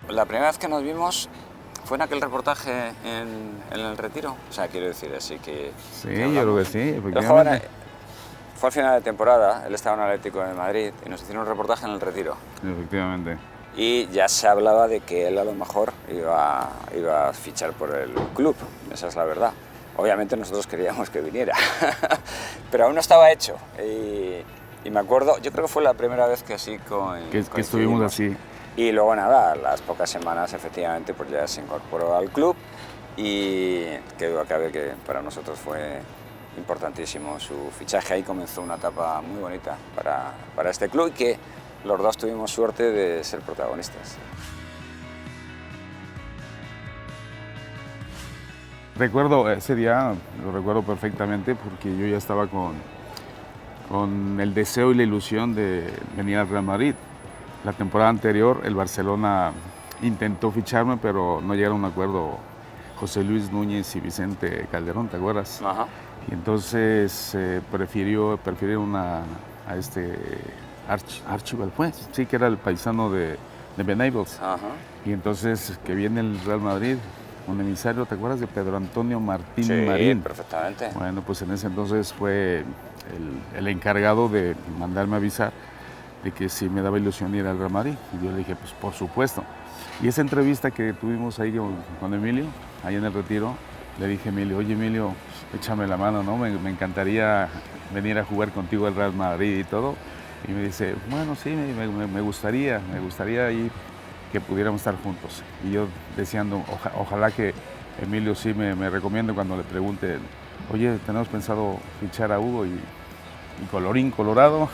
La primera vez que nos vimos fue en aquel reportaje en el Retiro. O sea, quiero decir, así Sí, que yo creo hablamos. que sí, El joven efectivamente. fue al final de temporada, él estaba en Atlético de Madrid y nos hicieron un reportaje en el Retiro. Efectivamente. Y ya se hablaba de que él a lo mejor iba a fichar por el club, esa es la verdad. Obviamente nosotros queríamos que viniera, pero aún no estaba hecho. Y me acuerdo, yo creo que fue la primera vez que así Que estuvimos coincidimos. así. Y luego nada, a las pocas semanas efectivamente pues ya se incorporó al club y que duda cabe que para nosotros fue importantísimo su fichaje. Ahí comenzó una etapa muy bonita para este club y que los dos tuvimos suerte de ser protagonistas. Recuerdo ese día, lo recuerdo perfectamente porque yo ya estaba con el deseo y la ilusión de venir al Real Madrid. La temporada anterior el Barcelona intentó ficharme, pero no llegaron a un acuerdo José Luis Núñez y Vicente Calderón, ¿te acuerdas? Ajá. Y entonces prefirió a este Archibald, pues, sí, que era el paisano de Venables. Ajá. Y entonces que viene el Real Madrid, un emisario, ¿te acuerdas de Pedro Antonio Martín Sí, Marín? perfectamente. Bueno, pues en ese entonces fue el encargado de mandarme avisar de que si me daba ilusión ir al Real Madrid. Y yo le dije, pues por supuesto. Y esa entrevista que tuvimos ahí con Emilio, ahí en el Retiro, le dije a Emilio, oye Emilio, échame la mano, ¿no? Me encantaría venir a jugar contigo al Real Madrid y todo. Y me dice, bueno, sí, me gustaría ir, que pudiéramos estar juntos. Y yo deseando, ojalá que Emilio sí me recomiende cuando le pregunte, oye, tenemos pensado fichar a Hugo y colorín colorado.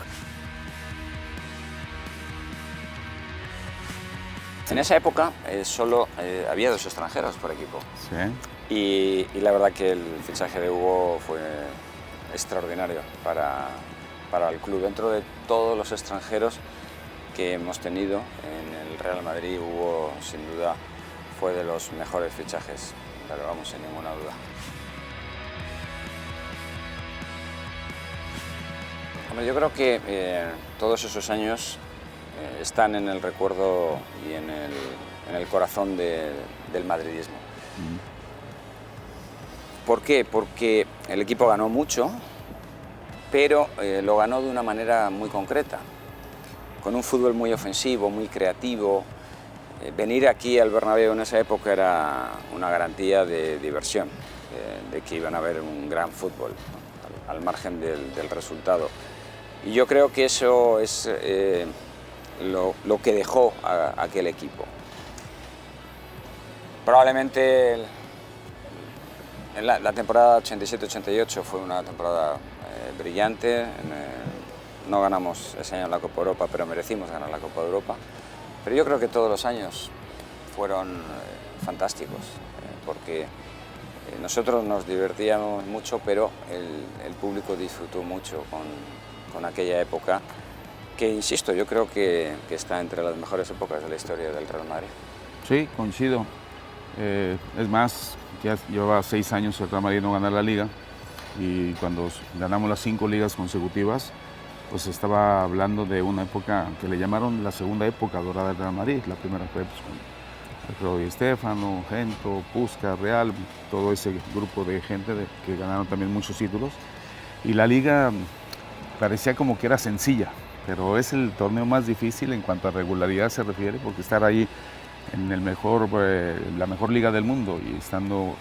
En esa época solo había dos extranjeros por equipo. Sí. Y la verdad que el fichaje de Hugo fue extraordinario para el club. Dentro de todos los extranjeros que hemos tenido en el Real Madrid, Hugo sin duda fue de los mejores fichajes, pero vamos, sin ninguna duda. Bueno, yo creo que todos esos años están en el recuerdo y en el corazón del madridismo. ¿Por qué? Porque el equipo ganó mucho, pero lo ganó de una manera muy concreta, con un fútbol muy ofensivo, muy creativo. Venir aquí al Bernabéu en esa época era una garantía de diversión, de que iban a ver un gran fútbol, ¿no? Al margen del resultado. Y yo creo que eso es lo que dejó a aquel equipo. Probablemente en la temporada 87-88 fue una temporada brillante. No ganamos ese año la Copa Europa, pero merecimos ganar la Copa Europa. Pero yo creo que todos los años fueron fantásticos, porque nosotros nos divertíamos mucho, pero el público disfrutó mucho con aquella época, que insisto, yo creo que está entre las mejores épocas de la historia del Real Madrid. Sí, coincido. Es más, ya llevaba 6 años el Real Madrid no ganar la liga y cuando ganamos las 5 ligas consecutivas, pues estaba hablando de una época que le llamaron la segunda época dorada del Real Madrid. La primera fue pues, con Alfredo Di Stéfano, Gento, Puskás, Real, todo ese grupo de gente que ganaron también muchos títulos. Y la liga parecía como que era sencilla, pero es el torneo más difícil en cuanto a regularidad se refiere, porque estar ahí en la mejor liga del mundo y estando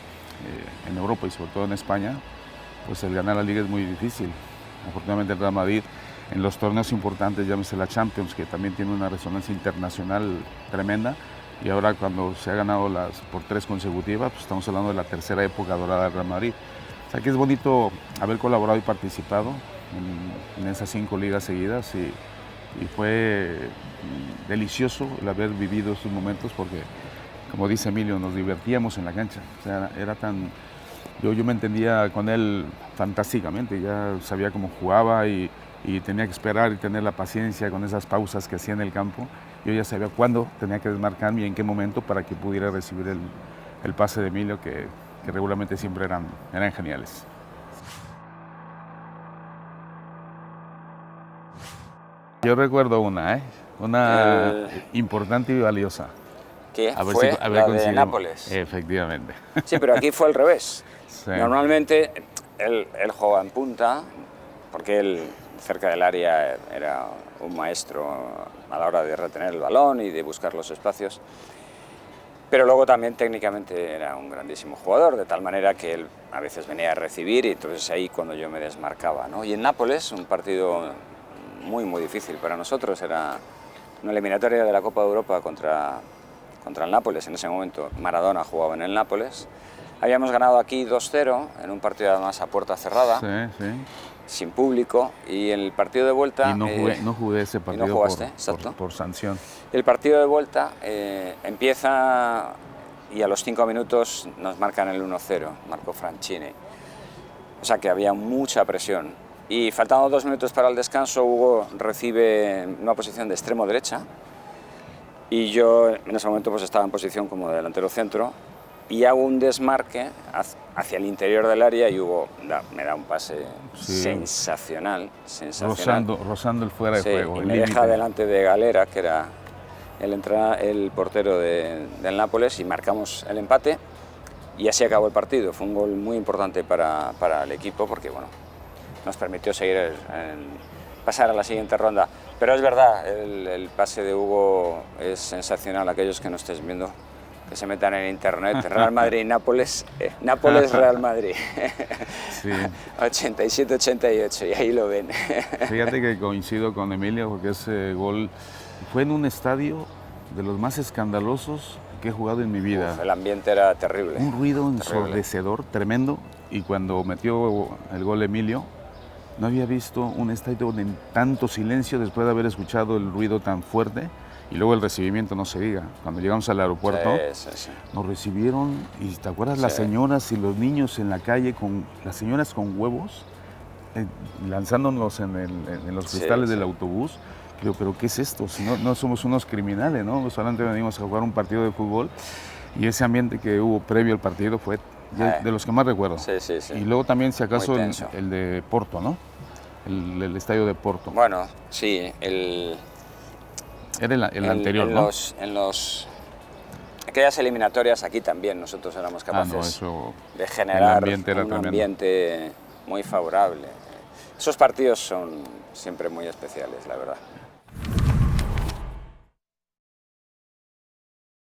en Europa y sobre todo en España, pues el ganar la liga es muy difícil. Afortunadamente el Real Madrid en los torneos importantes, llámese la Champions, que también tiene una resonancia internacional tremenda, y ahora cuando se ha ganado por 3 consecutivas, pues estamos hablando de la tercera época dorada del Real Madrid. O sea que es bonito haber colaborado y participado en esas 5 ligas seguidas y fue delicioso el haber vivido estos momentos porque, como dice Emilio, nos divertíamos en la cancha. O sea, era tan... Yo me entendía con él fantásticamente, ya sabía cómo jugaba y tenía que esperar y tener la paciencia con esas pausas que hacía en el campo. Yo ya sabía cuándo tenía que desmarcarme y en qué momento para que pudiera recibir el pase de Emilio, que regularmente siempre eran geniales. Yo recuerdo una importante y valiosa. que A ver fue a ver la de coincidimos. Nápoles. Efectivamente. Sí, pero aquí fue al revés. Sí. Normalmente él jugaba en punta, porque él cerca del área era un maestro a la hora de retener el balón y de buscar los espacios. Pero luego también técnicamente era un grandísimo jugador, de tal manera que él a veces venía a recibir y entonces ahí cuando yo me desmarcaba, ¿no? Y en Nápoles, un partido muy difícil para nosotros, era una eliminatoria de la Copa de Europa contra el Nápoles. En ese momento Maradona jugaba en el Nápoles. Habíamos ganado aquí 2-0 en un partido además a puerta cerrada, Sí, sí. sin público, y en el partido de vuelta... Y no jugué ese partido no jugaste, exacto. por sanción. El partido de vuelta empieza y a los 5 minutos nos marcan el 1-0, Marco Franchini. O sea que había mucha presión. Y faltando 2 minutos para el descanso, Hugo recibe una posición de extremo derecha y yo en ese momento pues estaba en posición como delantero centro y hago un desmarque hacia el interior del área y Hugo me da un pase sensacional. Rozando el fuera de juego. Y el me límite. deja delante de Galera, que era el portero del Nápoles, y marcamos el empate y así acabó el partido. Fue un gol muy importante para el equipo porque bueno, nos permitió seguir pasar a la siguiente ronda. Pero es verdad, el pase de Hugo es sensacional. Aquellos que no estéis viendo, que se metan en internet, Real Madrid-Nápoles, Nápoles-Real Madrid, Sí. 87-88, y ahí lo ven. Fíjate que coincido con Emilio porque ese gol fue en un estadio de los más escandalosos que he jugado en mi vida. Uf, el ambiente era terrible. Un ruido terrible. ensordecedor, tremendo, y cuando metió el gol Emilio, no había visto un estadio en tanto silencio después de haber escuchado el ruido tan fuerte. Y luego el recibimiento, no se diga. Cuando llegamos al aeropuerto, Sí. nos recibieron, y ¿te acuerdas? Sí. Las señoras y los niños en la calle, las señoras con huevos, lanzándonos en los cristales del autobús. Digo, ¿pero qué es esto? Si no somos unos criminales, ¿no? Solamente venimos a jugar un partido de fútbol, y ese ambiente que hubo previo al partido fue de los que más recuerdo. Sí. Y luego también, si acaso, el de Porto, ¿no? El estadio de Porto. Bueno, sí, Era el anterior, ¿no? Aquellas eliminatorias aquí también nosotros éramos capaces de generar un ambiente muy favorable. Esos partidos son siempre muy especiales, la verdad.